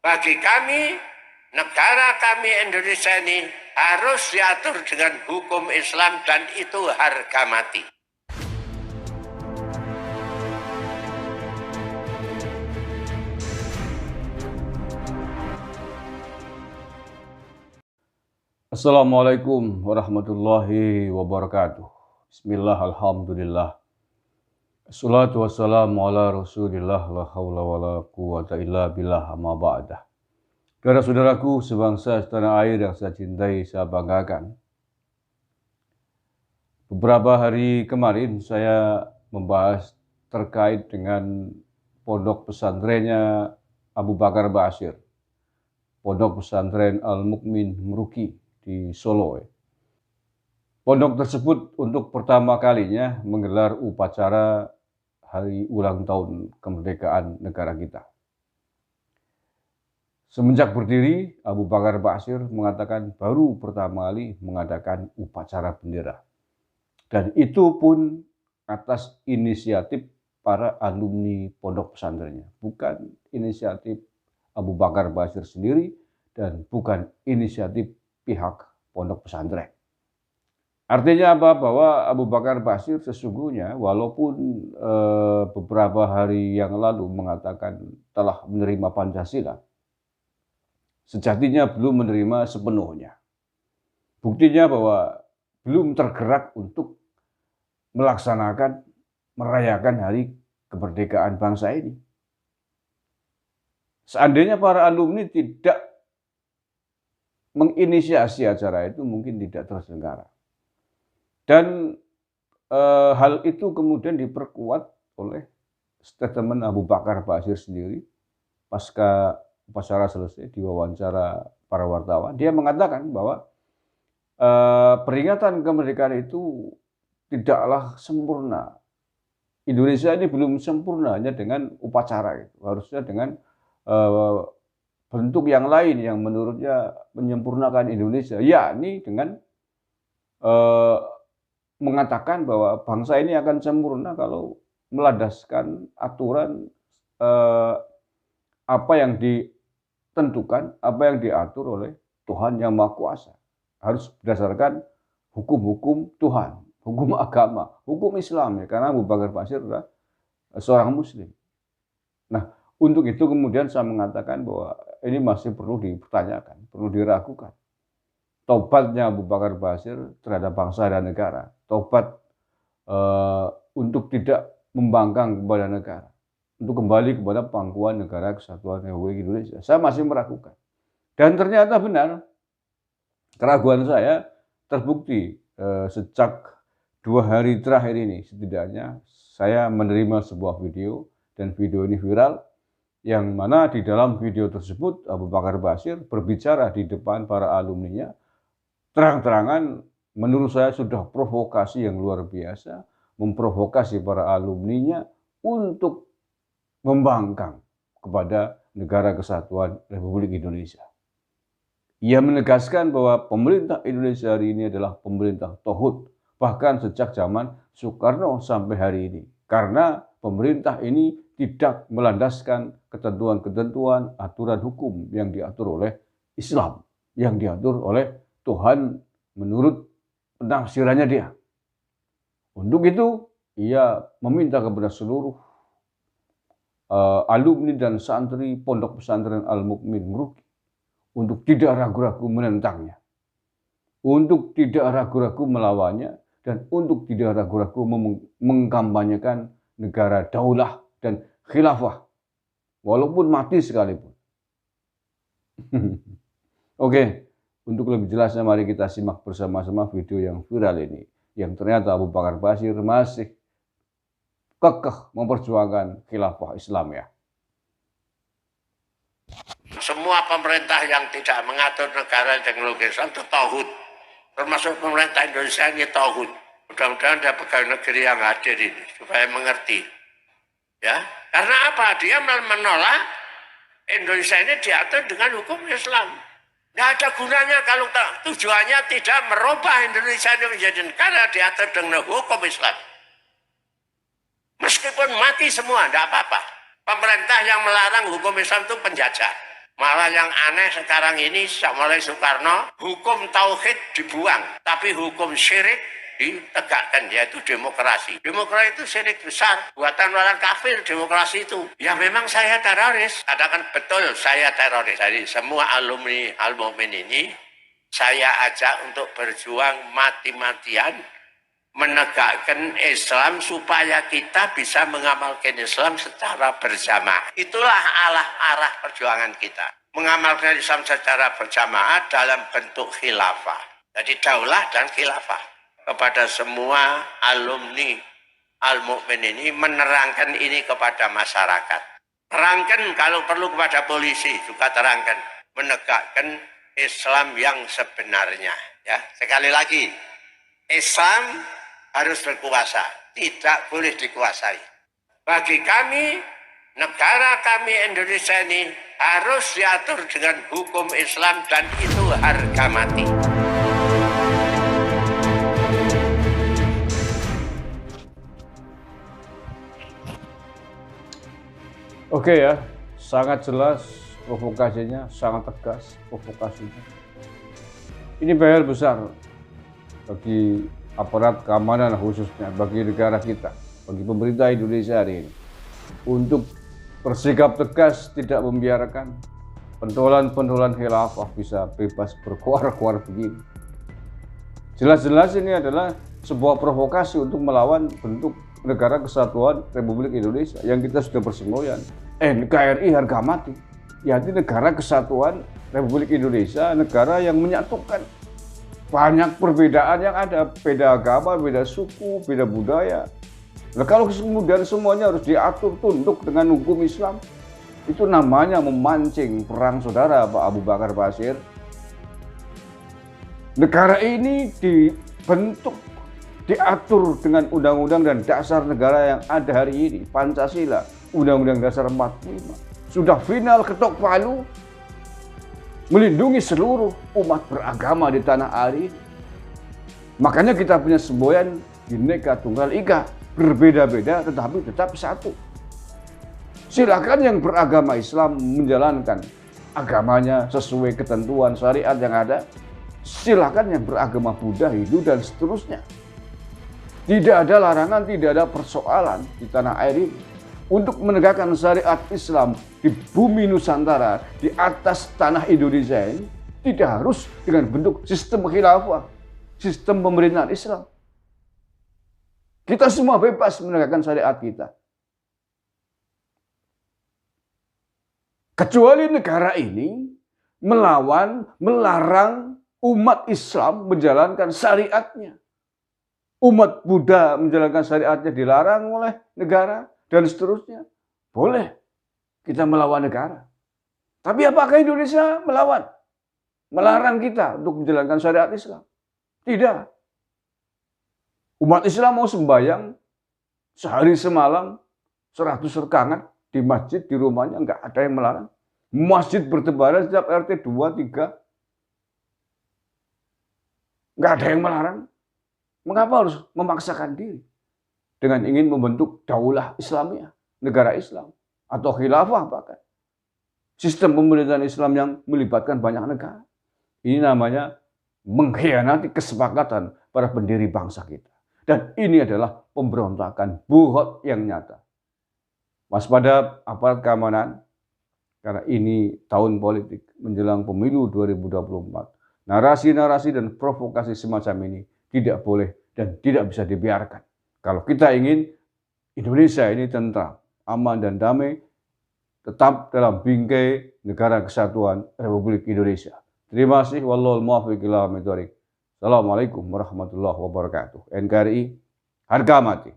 Bagi kami, negara kami Indonesia ini harus diatur dengan hukum Islam dan itu harga mati. Assalamualaikum warahmatullahi wabarakatuh. Bismillah, alhamdulillah. Assalatu wassalamu ala rasulillah, la hawla wa la quwata illa billah, amma ba'dah. Saudara-saudaraku sebangsa setanah air yang saya cintai, saya banggakan. Beberapa hari kemarin saya membahas terkait dengan pondok pesantrennya Abu Bakar Ba'asyir. Pondok pesantren Al-Mukmin Meruki di Solo. Pondok tersebut untuk pertama kalinya menggelar upacara hari ulang tahun kemerdekaan negara kita. Semenjak berdiri, Abu Bakar Ba'asyir mengatakan baru pertama kali mengadakan upacara bendera. Dan itu pun atas inisiatif para alumni pondok pesantrennya. Bukan inisiatif Abu Bakar Ba'asyir sendiri dan bukan inisiatif pihak pondok pesantren. Artinya apa? Bahwa Abu Bakar Ba'asyir sesungguhnya walaupun beberapa hari yang lalu mengatakan telah menerima Pancasila, sejatinya belum menerima sepenuhnya. Buktinya bahwa belum tergerak untuk melaksanakan, merayakan hari kemerdekaan bangsa ini. Seandainya para alumni tidak menginisiasi acara itu, mungkin tidak terselenggara. Dan hal itu kemudian diperkuat oleh statement Abu Bakar Ba'asyir sendiri pasca upacara selesai diwawancara para wartawan. Dia mengatakan bahwa peringatan kemerdekaan itu tidaklah sempurna. Indonesia ini belum sempurna hanya dengan upacara itu. Harusnya dengan bentuk yang lain yang menurutnya menyempurnakan Indonesia, yakni dengan mengatakan bahwa bangsa ini akan sempurna kalau melandaskan aturan apa yang ditentukan, apa yang diatur oleh Tuhan Yang Maha Kuasa. Harus berdasarkan hukum-hukum Tuhan, hukum agama, hukum Islam, ya, karena Abu Bakar Ba'asyir adalah seorang Muslim. Nah, untuk itu kemudian saya mengatakan bahwa ini masih perlu dipertanyakan, perlu diragukan. Tobatnya Abu Bakar Ba'asyir terhadap bangsa dan negara, tobat untuk tidak membangkang kepada negara, untuk kembali kepada pangkuan negara kesatuan Republik Indonesia. Saya masih meragukan. Dan ternyata benar, keraguan saya terbukti sejak 2 hari terakhir ini. Setidaknya saya menerima sebuah video, dan video ini viral, yang mana di dalam video tersebut Abu Bakar Ba'asyir berbicara di depan para alumninya, terang-terangan menurut saya sudah provokasi yang luar biasa, memprovokasi para alumninya untuk membangkang kepada negara kesatuan Republik Indonesia. Ia menegaskan bahwa pemerintah Indonesia hari ini adalah pemerintah tauhid, bahkan sejak zaman Soekarno sampai hari ini. Karena pemerintah ini tidak melandaskan ketentuan-ketentuan aturan hukum yang diatur oleh Islam, yang diatur oleh Tuhan menurut penafsirannya dia. Untuk itu, ia meminta kepada seluruh alumni dan santri Pondok Pesantren Al-Mukmin Meruki untuk tidak ragu-ragu menentangnya, untuk tidak ragu-ragu melawannya, dan untuk tidak ragu-ragu mengkampanyekan negara daulah dan khilafah, walaupun mati sekalipun. Oke. Untuk lebih jelasnya mari kita simak bersama-sama video yang viral ini, yang ternyata Abu Bakar Ba'asyir masih kekeh memperjuangkan khilafah Islam, ya. Semua pemerintah yang tidak mengatur negara dengan logika Islam itu tauhid. Termasuk pemerintah Indonesia ini tauhid. Mudah-mudahan ada pegawai negeri yang hadir ini supaya mengerti. Ya, karena apa? Dia menolak Indonesia ini diatur dengan hukum Islam. Nggak ada gunanya kalau tujuannya tidak merubah Indonesia ini menjadi negara diatur dengan hukum Islam. Meskipun mati semua, tidak apa-apa. Pemerintah yang melarang hukum Islam itu penjajah. Malah yang aneh sekarang ini mulai Soekarno, hukum tauhid dibuang, tapi hukum syirik ditegakkan, yaitu demokrasi. Demokrasi itu syirik besar, buatan orang kafir demokrasi itu. Ya memang saya teroris, katakan betul saya teroris. Jadi semua alumni Al-Mu'min ini saya ajak untuk berjuang mati-matian menegakkan Islam supaya kita bisa mengamalkan Islam secara berjamaah. Itulah arah perjuangan kita. Mengamalkan Islam secara berjamaah dalam bentuk khilafah. Jadi daulah dan khilafah. Kepada semua alumni Al-Mu'min ini menerangkan ini kepada masyarakat. Terangkan kalau perlu kepada polisi juga terangkan. Menegakkan Islam yang sebenarnya. Ya, sekali lagi, Islam harus berkuasa, tidak boleh dikuasai. Bagi kami, negara kami Indonesia ini harus diatur dengan hukum Islam dan itu harga mati. Oke ya, sangat jelas provokasinya, sangat tegas provokasinya. Ini PR besar bagi aparat keamanan khususnya, bagi negara kita, bagi pemerintah Indonesia hari ini, untuk bersikap tegas tidak membiarkan pentolan-pentolan khilafah bisa bebas berkuar-kuar begini. Jelas-jelas ini adalah sebuah provokasi untuk melawan bentuk negara kesatuan Republik Indonesia yang kita sudah bersemboyan. NKRI harga mati, yaitu negara kesatuan Republik Indonesia, negara yang menyatukan banyak perbedaan yang ada, beda agama, beda suku, beda budaya. Nah, kalau kemudian semuanya harus diatur tunduk dengan hukum Islam, itu namanya memancing perang saudara Pak Abu Bakar Basir. Negara ini dibentuk, diatur dengan undang-undang dan dasar negara yang ada hari ini, Pancasila, Undang-Undang Dasar 45. Sudah final ketok palu, melindungi seluruh umat beragama di tanah air. Makanya kita punya semboyan Bhinneka Tunggal Ika, berbeda-beda tetapi tetap satu. Silakan yang beragama Islam menjalankan agamanya sesuai ketentuan syariat yang ada. Silakan yang beragama Buddha, Hindu dan seterusnya. Tidak ada larangan, tidak ada persoalan di tanah air ini untuk menegakkan syariat Islam di bumi Nusantara, di atas tanah Indonesia ini, tidak harus dengan bentuk sistem khilafah, sistem pemerintahan Islam. Kita semua bebas menegakkan syariat kita. Kecuali negara ini melawan, melarang umat Islam menjalankan syariatnya. Umat Buddha menjalankan syariatnya dilarang oleh negara, dan seterusnya. Boleh kita melawan negara. Tapi apakah Indonesia melawan? Melarang kita untuk menjalankan syariat Islam? Tidak. Umat Islam mau sembahyang sehari semalam 100 rakaat di masjid, di rumahnya, enggak ada yang melarang. Masjid bertebaran setiap RT 2, 3. Enggak ada yang melarang. Mengapa harus memaksakan diri dengan ingin membentuk daulah Islamiyah, negara Islam, atau khilafah bahkan. Sistem pemerintahan Islam yang melibatkan banyak negara. Ini namanya mengkhianati kesepakatan para pendiri bangsa kita. Dan ini adalah pemberontakan buhot yang nyata. Waspada aparat keamanan, karena ini tahun politik menjelang pemilu 2024. Narasi-narasi dan provokasi semacam ini tidak boleh dan tidak bisa dibiarkan. Kalau kita ingin Indonesia ini tentram, aman dan damai, tetap dalam bingkai negara kesatuan Republik Indonesia. Terima kasih. Wallahul muwaffiq ila aqwamit thoriq. Assalamualaikum warahmatullahi wabarakatuh. NKRI harga mati.